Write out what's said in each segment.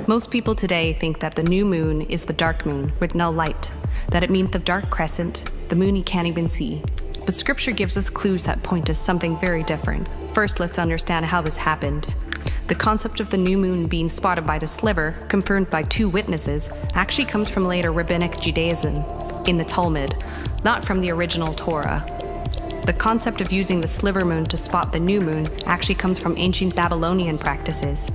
Most people today think that the new moon is the dark moon with no light, that it means the dark crescent, the moon you can't even see. But scripture gives us clues that point to something very different. First, let's understand how this happened. The concept of the new moon being spotted by the sliver, confirmed by 2 witnesses, actually comes from later rabbinic Judaism in the Talmud, not from the original Torah. The concept of using the sliver moon to spot the new moon actually comes from ancient Babylonian practices.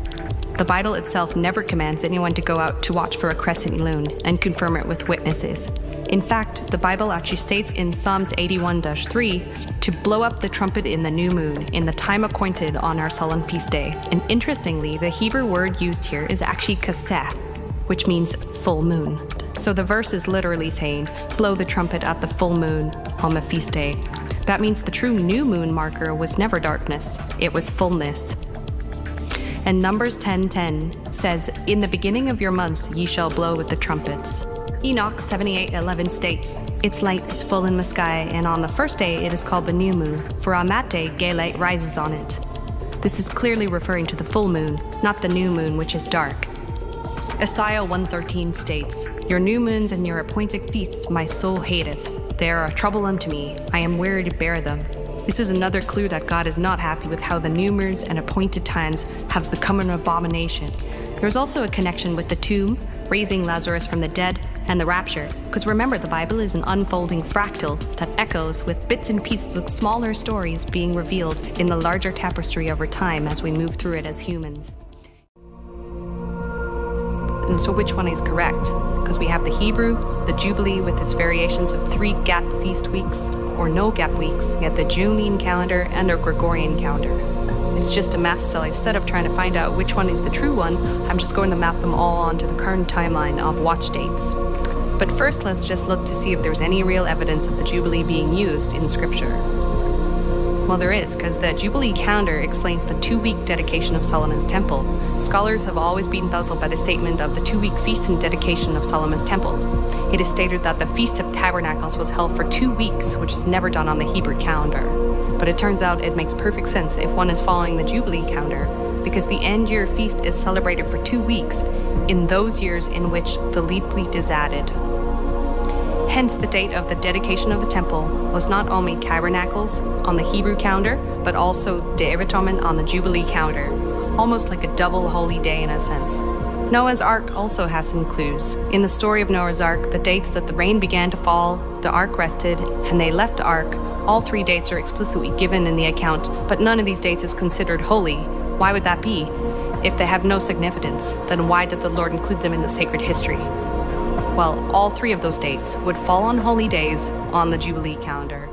The Bible itself never commands anyone to go out to watch for a crescent moon and confirm it with witnesses. In fact, the Bible actually states in Psalms 81-3 to blow up the trumpet in the new moon in the time appointed on our solemn feast day. And interestingly, the Hebrew word used here is actually 𝒌𝒄𝒄𝒄, which means full moon. So the verse is literally saying, blow the trumpet at the full moon on the feast day. That means the true new moon marker was never darkness, it was fullness. And Numbers 10:10 says, in the beginning of your months ye shall blow with the trumpets. Enoch 78:11 states, its light is full in the sky, and on the first day it is called the new moon, for on that day gay light rises on it. This is clearly referring to the full moon, not the new moon, which is dark. Isaiah 1:13 states, your new moons and your appointed feasts my soul hateth. They are a trouble unto me, I am weary to bear them. This is another clue that God is not happy with how the new moons and appointed times have become an abomination. There's also a connection with the tomb, raising Lazarus from the dead, and the rapture, because remember, the Bible is an unfolding fractal that echoes with bits and pieces of smaller stories being revealed in the larger tapestry over time as we move through it as humans. And so which one is correct? Because we have the Hebrew, the Jubilee with its variations of 3 gap feast weeks or no gap weeks, yet the Julian calendar and our Gregorian calendar. It's just a mess, so instead of trying to find out which one is the true one, I'm just going to map them all onto the current timeline of watch dates. But first, let's just look to see if there's any real evidence of the Jubilee being used in Scripture. Well, there is, because the Jubilee calendar explains the 2-week dedication of Solomon's temple. Scholars have always been puzzled by the statement of the 2-week feast and dedication of Solomon's temple. It is stated that the Feast of Tabernacles was held for 2 weeks, which is never done on the Hebrew calendar. But it turns out it makes perfect sense if one is following the Jubilee calendar, because the end year feast is celebrated for 2 weeks in those years in which the leap week is added. Hence, the date of the dedication of the temple was not only Tabernacles on the Hebrew calendar, but also 𝑦𝒵 on the Jubilee calendar, almost like a double holy day in a sense. Noah's Ark also has some clues. In the story of Noah's Ark, the dates that the rain began to fall, the Ark rested, and they left the Ark, all 3 dates are explicitly given in the account, but none of these dates is considered holy. Why would that be? If they have no significance, then why did the Lord include them in the sacred history? Well, all 3 of those dates would fall on holy days on the Jubilee calendar.